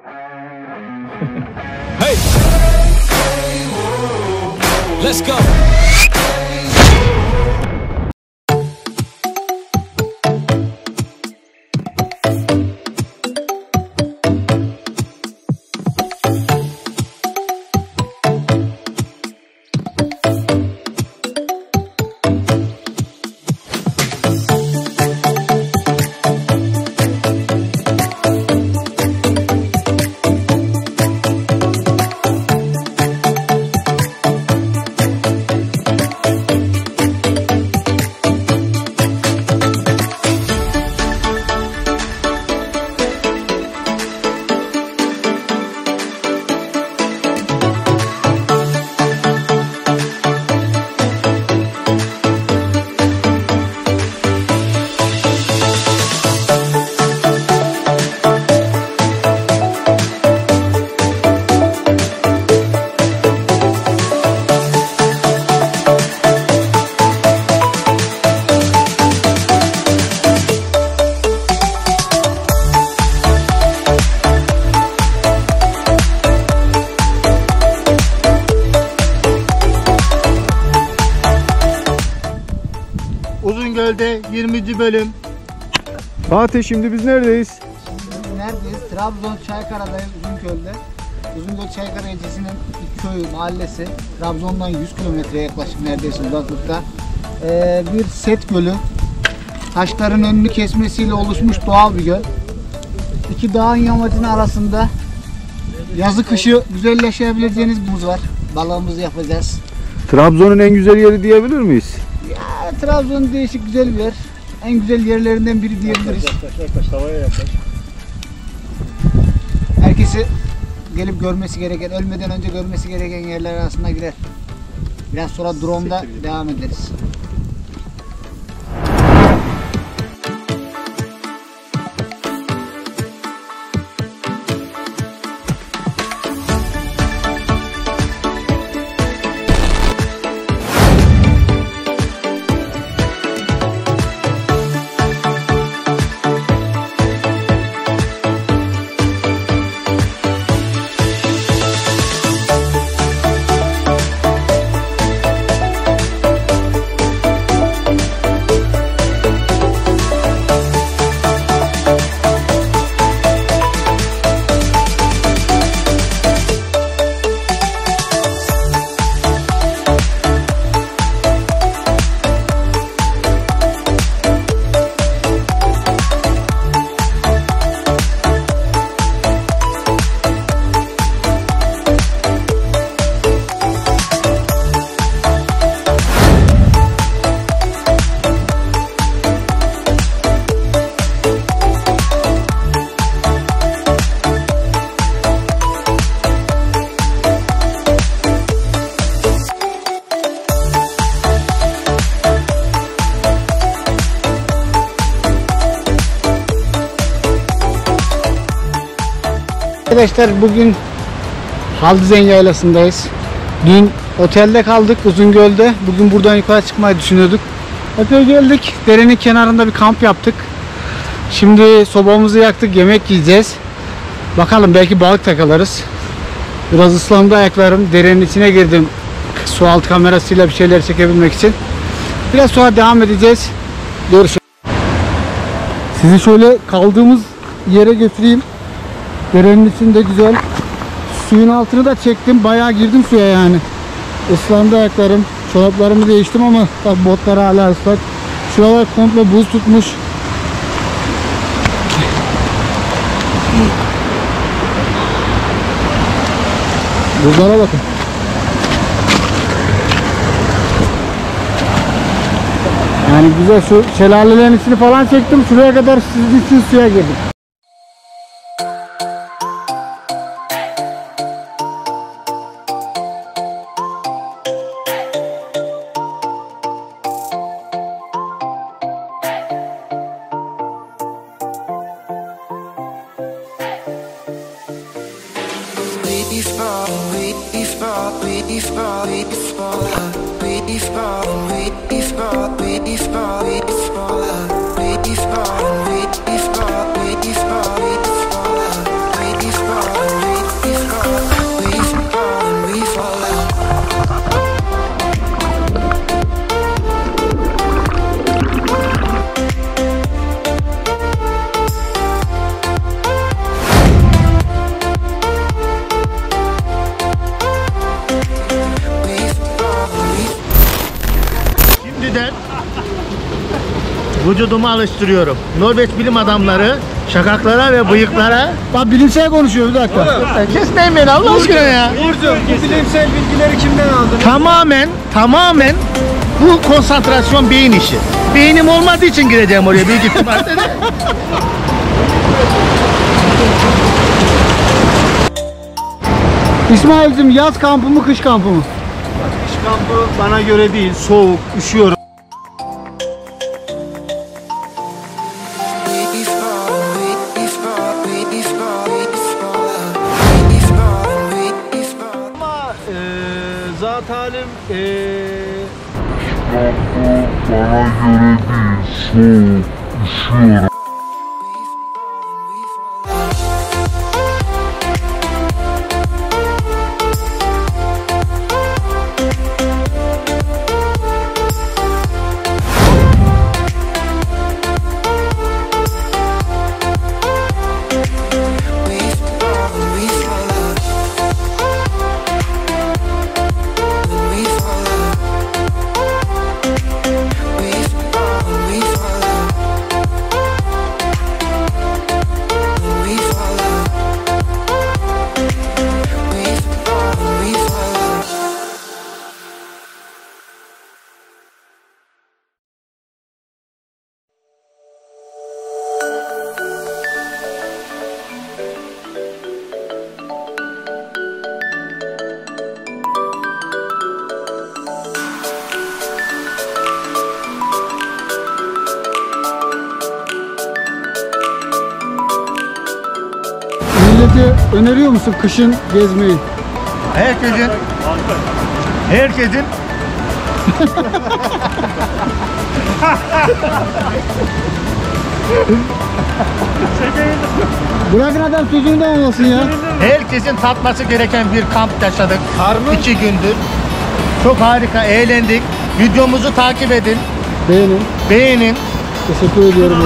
Hey, let's go. Uzungöl'de 20. bölüm. Fatih, şimdi biz neredeyiz? Neredeyiz? Trabzon Çaykara'dayız, Uzungöl'de. Uzungöl Çaykara ilçesinin bir köyü, mahallesi. Trabzon'dan 100 kilometreye yaklaşık neredeyse uzaklıkta. Bir set gölü. Taşların önünü kesmesiyle oluşmuş doğal bir göl. İki dağın yamacının arasında yazı kışı güzel yaşayabileceğiniz bir buz var. Balığımızı yapacağız. Trabzon'un en güzel yeri diyebilir miyiz? Ya, Trabzon değişik güzel bir yer. En güzel yerlerinden biri diyebiliriz. Yaklaş, havaya yaklaş. Herkesi gelip görmesi gereken, ölmeden önce görmesi gereken yerler arasında girer. Biraz sonra drone'da devam ederiz. Arkadaşlar, bugün Haldızen Yaylası'ndayız. Dün otelde kaldık Uzungöl'de. Bugün buradan yukarı çıkmayı düşünüyorduk. Epey geldik. Derenin kenarında bir kamp yaptık. Şimdi sobamızı yaktık, yemek yiyeceğiz. Bakalım, belki balık takalarız. Biraz ıslandı ayaklarım. Derenin içine girdim. Su altı kamerasıyla bir şeyler çekebilmek için. Biraz sonra devam edeceğiz. Görüşürüz. Sizi şöyle kaldığımız yere götüreyim. Derenin içinde güzel. Suyun altını da çektim. Bayağı girdim suya yani. Islandı ayaklarım. Çoraplarımı değiştim ama tabi botlar hala ıslak. Şuralar komple buz tutmuş. Buzlara bakın. Yani güzel, şu şelalelerin içini falan çektim. Şuraya kadar sizin suya girdim. We vücudumu alıştırıyorum. Norveç bilim adamları şakaklara ve bıyıklara... Bak bilimsel konuşuyor, bir dakika. Kesmeyin beni Allah aşkına ya. Burcu, bu bilimsel bilgileri kimden aldın? Tamamen bu konsantrasyon beyin işi. Beynim olmadığı için gireceğim oraya büyük ihtimalle de. İsmail'cim yaz kampı mı kış kampı mı? Kış kampı bana göre değil, soğuk, üşüyorum. Ama zat halim Bana göre değil, soğuk, üşüyorum. Millete öneriyor musun kışın gezmeyi? Herkesin Bırakın adam sözünden olmasın ya. herkesin tatması gereken bir kamp yaşadık. 2 gündür. Çok harika eğlendik. Videomuzu takip edin. Beğenin. Beğenin. Teşekkür ediyorum.